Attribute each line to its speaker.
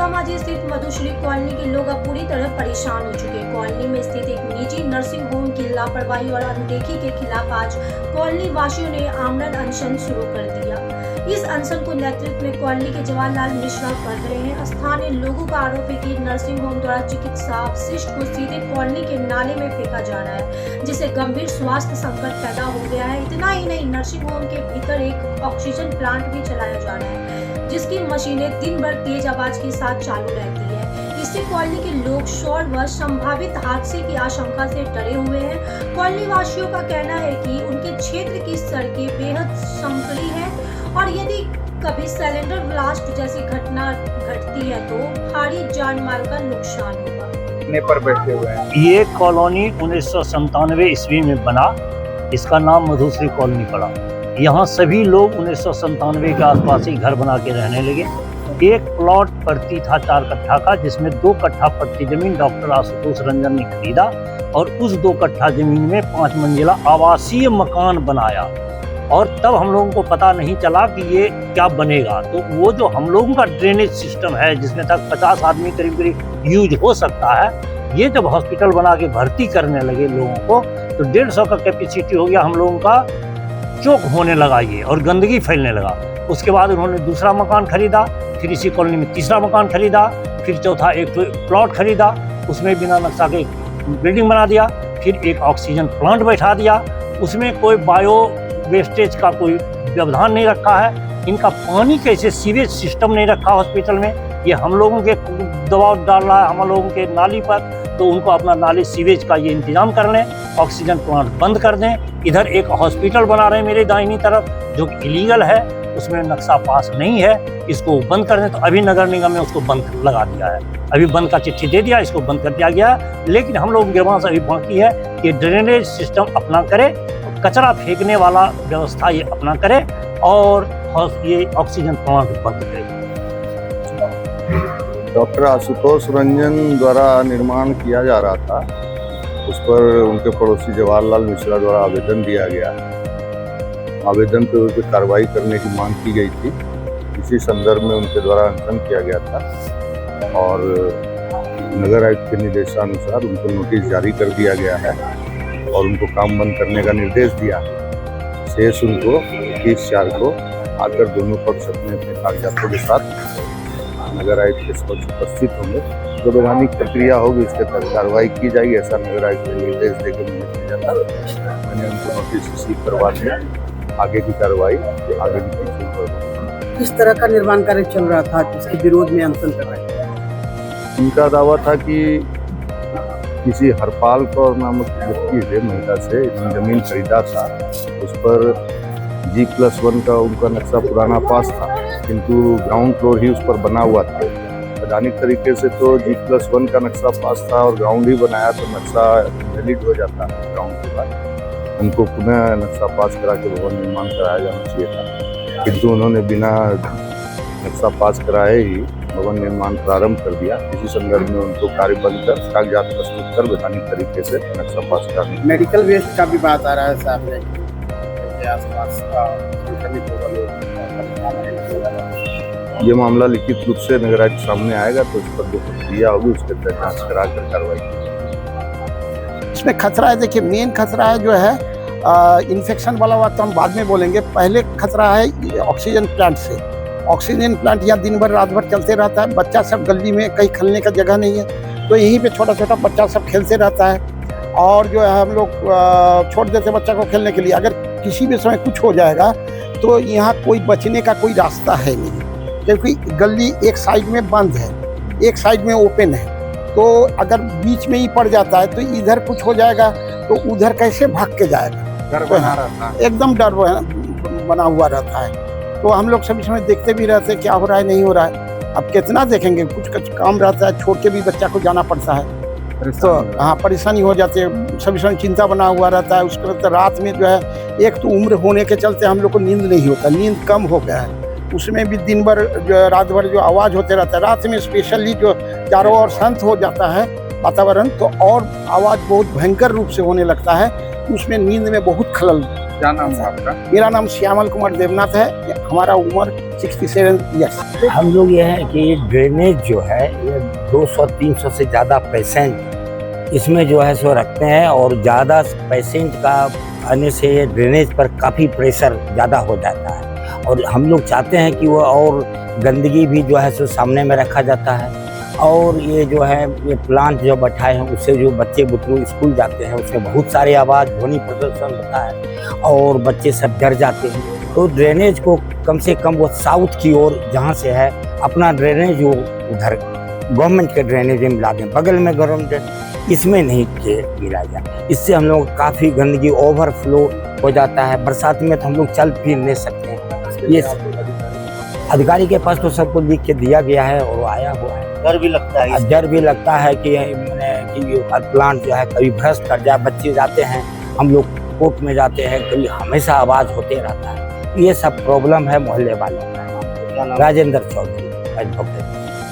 Speaker 1: मांझी स्थित मधुश्री कॉलोनी के लोग अब पूरी तरह परेशान हो चुके हैं। कॉलोनी में स्थित एक निजी नर्सिंग होम की लापरवाही और अनदेखी के खिलाफ आज कॉलोनी वासियों ने आमरण अनशन शुरू कर दिया। इस अनशन को नेतृत्व में कॉलोनी के जवाहरलाल मिश्रा कर रहे हैं। स्थानीय लोगों का आरोप है कि नर्सिंग होम द्वारा चिकित्सा अपशिष्ट को सीधे कॉलोनी के नाले में फेंका जा रहा है, जिससे गंभीर स्वास्थ्य संकट पैदा हो गया है। इतना ही नहीं, नर्सिंग होम के भीतर एक ऑक्सीजन प्लांट भी चलाया जा रहा है, जिसकी मशीनें दिन भर तेज आवाज के साथ चालू रहती है। इससे कॉलोनी के लोग शोर व संभावित हादसे की आशंका से डरे हुए हैं। कॉलोनी वासियों का कहना है कि उनके क्षेत्र की सड़कें बेहद संकरी है और यदि कभी सिलेंडर ब्लास्ट जैसी घटना घटती है तो भारी जान माल का नुकसान होगा।
Speaker 2: पर बैठे हुए हैं।
Speaker 3: ये कॉलोनी 1997 ईस्वी में बना, इसका नाम मधुश्री कॉलोनी पड़ा। यहाँ सभी लोग 1997 के आसपास ही घर बना के रहने लगे। एक प्लॉट पड़ती था 4 कट्ठा का, जिसमें 2 कट्ठा पड़ती जमीन डॉक्टर आशुतोष रंजन ने खरीदा और उस 2 कट्ठा जमीन में 5 मंजिला आवासीय मकान बनाया। और तब हम लोगों को पता नहीं चला कि ये क्या बनेगा। तो वो जो हम लोगों का ड्रेनेज सिस्टम है, जिसमें तक 50 आदमी करीब करीब यूज हो सकता है, ये जब हॉस्पिटल बना के भर्ती करने लगे लोगों को, तो 150 का कैपेसिटी हो गया हम लोगों का, चौक होने लगा ये और गंदगी फैलने लगा। उसके बाद उन्होंने दूसरा मकान खरीदा, फिर इसी कॉलोनी में तीसरा मकान खरीदा, फिर चौथा एक प्लॉट खरीदा, उसमें बिना नक्शा के बिल्डिंग बना दिया, फिर एक ऑक्सीजन प्लांट बैठा दिया। उसमें कोई बायो वेस्टेज का कोई व्यवधान नहीं रखा है। इनका पानी कैसे, सीवेज सिस्टम नहीं रखा हॉस्पिटल में। ये हम लोगों के दबाव डाल रहा है हम लोगों के नाली पर, तो उनको अपना नाली सीवेज का ये इंतजाम कर लें, ऑक्सीजन प्लांट बंद कर दें। इधर एक हॉस्पिटल बना रहे हैं मेरे दाहिनी तरफ, जो इलीगल है, उसमें नक्शा पास नहीं है, इसको बंद कर दें। तो अभी नगर निगम ने उसको बंद लगा दिया है, अभी बंद का चिट्ठी दे दिया, इसको बंद कर दिया गया। लेकिन हम लोगों के पास अभी बाकी है कि ड्रेनेज सिस्टम अपना करे, कचरा फेंकने वाला व्यवस्था ये अपना करे और ये ऑक्सीजन प्लांट बंद करे।
Speaker 2: डॉक्टर आशुतोष रंजन द्वारा निर्माण किया जा रहा था, उस पर उनके पड़ोसी जवाहरलाल मिश्रा द्वारा आवेदन दिया गया। आवेदन पर उस पर कार्रवाई करने की मांग की गई थी। इसी संदर्भ में उनके द्वारा अनशन किया गया था और नगर आयुक्त के निर्देशानुसार उनको नोटिस जारी कर दिया गया है और उनको काम बंद करने का निर्देश दिया। शेष उनको 30/4 को आकर दोनों पक्ष अपने अपने कागजातों के साथ नगर आयुक्त के समक्ष उपस्थित होंगे। जो वैधानिक प्रक्रिया होगी उसके तहत कार्रवाई की जाएगी, ऐसा नगर आयुक्त ने निर्देश देकर मुझे भेजा था। मैंने उनको नोटिस रिसीव करवा दिया। आगे की कार्रवाई आगे की।
Speaker 4: किस तरह का निर्माण कार्य चल रहा था जिसके विरोध में अनशन कर रहे थे?
Speaker 2: इनका दावा था कि किसी हरपाल कौर नामक व्यक्ति से, महिला से जमीन खरीदा था। उस पर G+1 का उनका नक्शा पुराना पास था, किंतु ग्राउंड फ्लोर ही उस पर बना हुआ था। वैधानिक तरीके से तो G+1 का नक्शा पास था और ग्राउंड ही बनाया तो नक्शा वैलिड हो जाता है। ग्राउंड के बाद उनको पुनः नक्शा पास करा के भवन निर्माण कराया जाना चाहिए था, किंतु उन्होंने बिना नक्शा पास कराए ही भवन निर्माण प्रारंभ कर दिया। इसी संदर्भ में उनको कार्य बंद कर कागजात प्रस्तुत कर वैधानिक तरीके से नक्शा पास कराने।
Speaker 4: मेडिकल वेस्ट का भी बात आ रहा है सामने के आसपास का संक्रमित होगा लोग।
Speaker 2: ये मामला लिखित रूप से नगर आयुक्त सामने आएगा तो उस पर जो प्रक्रिया होगी उसके तहत जांच कराकर कार्रवाई की।
Speaker 4: इसमें खतरा है, देखिए मेन खतरा है जो है इन्फेक्शन वाला बात तो हम बाद में बोलेंगे। पहले खतरा है ऑक्सीजन प्लांट से। ऑक्सीजन प्लांट यहाँ दिन भर रात भर चलते रहता है। बच्चा सब गली में कहीं खेलने का जगह नहीं है, तो यहीं पे छोटा छोटा बच्चा सब खेलते रहता है और जो है हम लोग छोड़ देते बच्चा को खेलने के लिए। अगर किसी भी समय कुछ हो जाएगा तो यहाँ कोई बचने का कोई रास्ता है नहीं, क्योंकि गली एक साइड में बंद है, एक साइड में ओपन है। तो अगर बीच में ही पड़ जाता है तो इधर कुछ हो जाएगा तो उधर कैसे भाग के जाएगा।
Speaker 2: डर बना रहता है,
Speaker 4: एकदम डर बना हुआ रहता है। तो हम लोग सभी समय देखते भी रहते हैं क्या हो रहा है नहीं हो रहा है। अब कितना देखेंगे, कुछ काम रहता है, छोड़ के भी बच्चा को जाना पड़ता है, तो हाँ परेशानी हो जाती है। सभी समय चिंता बना हुआ रहता है। उसके बाद रात में जो है, एक तो उम्र होने के चलते हम लोग को नींद नहीं होता, नींद कम हो गया है। उसमें भी दिन भर जो रात भर जो आवाज़ होते रहता है, रात में स्पेशली जो चारों ओर शांत हो जाता है वातावरण, तो और आवाज़ बहुत भयंकर रूप से होने लगता है। उसमें नींद में बहुत खलल।
Speaker 2: क्या नाम है आपका?
Speaker 4: मेरा नाम श्यामल कुमार देवनाथ है, हमारा उम्र 67 ईयर्स।
Speaker 5: हम लोग ये है कि ड्रेनेज जो है ये 200-300 से ज़्यादा पेशेंट इसमें जो है सो रखते हैं, और ज़्यादा पेशेंट का आने से ये ड्रेनेज पर काफ़ी प्रेशर ज़्यादा हो जाता है, और हम लोग चाहते हैं कि वो और गंदगी भी जो है सो सामने में रखा जाता है, और ये जो है ये प्लांट जो बैठाए हैं उससे जो बच्चे बुतरू स्कूल जाते हैं उसमें बहुत सारे आवाज़ ध्वनि प्रदूषण होता है और बच्चे सब डर जाते हैं। तो ड्रेनेज को कम से कम वो साउथ की ओर जहाँ से है अपना ड्रेनेज वो उधर गवर्नमेंट के ड्रेनेज में मिला दें, बगल में गवर्नमेंट इसमें नहीं मिला जाए। इससे हम लोग काफ़ी गंदगी ओवरफ्लो हो जाता है। बरसात में तो हम लोग चल फिर नहीं सकते हैं। ये अधिकारी के पास तो सबको लिख के दिया गया है और वो आया हुआ है।
Speaker 3: डर भी लगता है,
Speaker 5: डर भी लगता है कि प्लांट जो है कभी भ्रष्ट कर जाए, बच्चे जाते हैं, हम लोग कोर्ट में जाते हैं, कभी हमेशा आवाज़ होते रहता है। ये सब प्रॉब्लम है मोहल्ले वालों का। राजेंद्र चौधरी एडवोकेट।